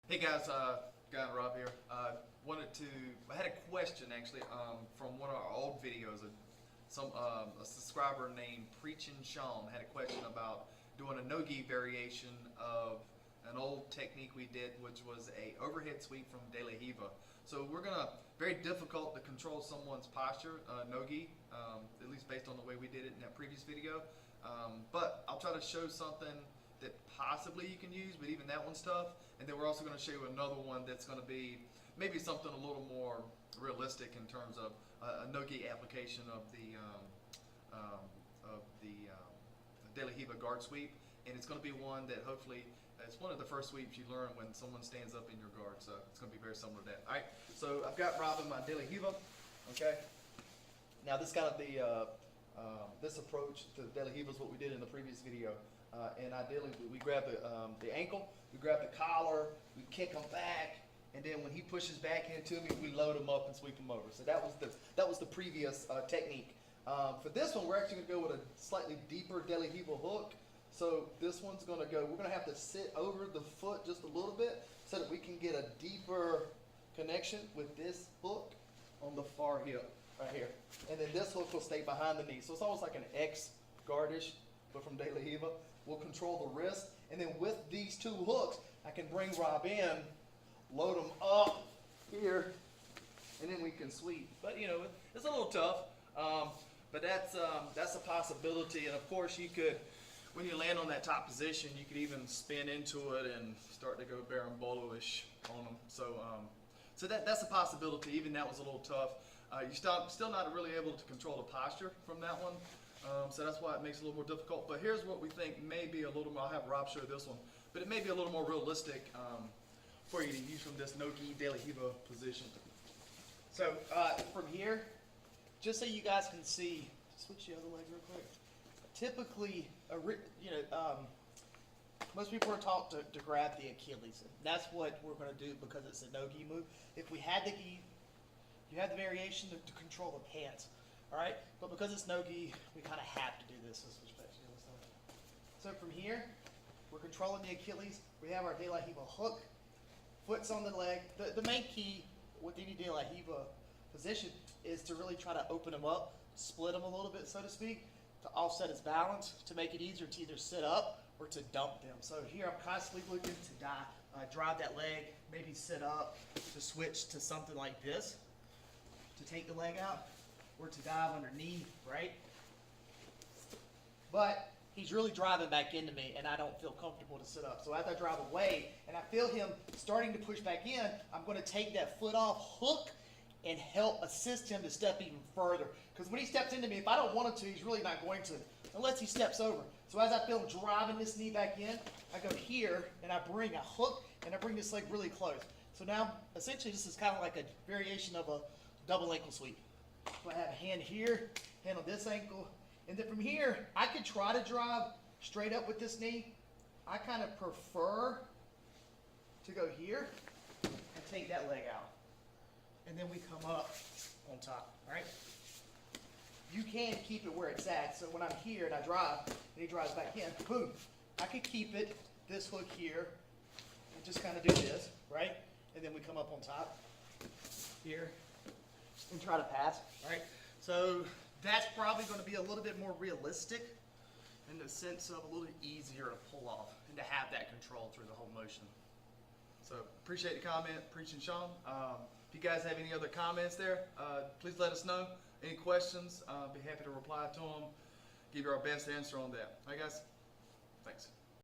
Hey guys, guy Rob here. I had a question actually from one of our old videos. A subscriber named Preachin' Sean had a question about doing a no-gi variation of an old technique we did, which was a overhead sweep from De La Riva. So very difficult to control someone's posture, no-gi, at least based on the way we did it in that previous video. But I'll try to show something that possibly you can use, but even that one's tough. And then we're also going to show you another one that's going to be maybe something a little more realistic in terms of a no-gi application of the De La Riva guard sweep. And it's going to be one that hopefully, it's one of the first sweeps you learn when someone stands up in your guard. So it's going to be very similar to that. All right, so I've got Rob in my De La Riva, okay? Now this kind of this approach to De La Riva is what we did in the previous video. And ideally, we grab the ankle, we grab the collar, we kick him back, and then when he pushes back into me, we load him up and sweep him over. So that was the previous technique. For this one, we're actually going to go with a slightly deeper De La Riva hook. So this one's going to go. We're going to have to sit over the foot just a little bit so that we can get a deeper connection with this hook on the far hip right here, and then this hook will stay behind the knee. So it's almost like an X gardish, but from De La Riva. We'll control the wrist, and then with these two hooks, I can bring Rob in, load him up here, and then we can sweep. But you know, it's a little tough, but that's a possibility. And of course, you could, when you land on that top position, you could even spin into it and start to go berimbolo-ish on them. So that's a possibility. Even that was a little tough. You're still not really able to control the posture from that one. So that's why it makes it a little more difficult. But here's what we think may be a little more, I'll have Rob show this one, but it may be a little more realistic for you to use from this No-Gi De La Riva position. So from here, just so you guys can see, switch the other leg real quick. Typically, most people are taught to grab the Achilles. That's what we're going to do because it's a no-gi move. If we had the gi, you have the variation to control the pants. All right, but because it's no-gi, we kind of have to do this. Let's switch back to the other side. So from here, we're controlling the Achilles. We have our De La Riva hook, foot's on the leg. The main key with any De La Riva position is to really try to open them up, split them a little bit, so to speak, to offset his balance, to make it easier to either sit up or to dump them. So here I'm constantly looking to drive that leg, maybe sit up, to switch to something like this, to take the leg out, or to dive underneath, right? But he's really driving back into me, and I don't feel comfortable to sit up. So as I drive away, and I feel him starting to push back in, I'm going to take that foot off, hook, and help assist him to step even further. Because when he steps into me, if I don't want him to, he's really not going to, unless he steps over. So as I feel him driving this knee back in, I go here, and I bring a hook, and I bring this leg really close. So now, essentially, this is kind of like a variation of a double ankle sweep. So I have a hand here, hand on this ankle, and then from here, I could try to drive straight up with this knee. I kind of prefer to go here and take that leg out. And then we come up on top, all right? You can keep it where it's at. So when I'm here and I drive, and he drives back in, boom. I could keep it, this hook here, and just kind of do this, right? And then we come up on top here and try to pass, right? So that's probably going to be a little bit more realistic in the sense of a little easier to pull off and to have that control through the whole motion. So appreciate the comment, Preachin' Sean. If you guys have any other comments there, please let us know. Any questions, be happy to reply to them, give you our best answer on that. All right, guys? Thanks.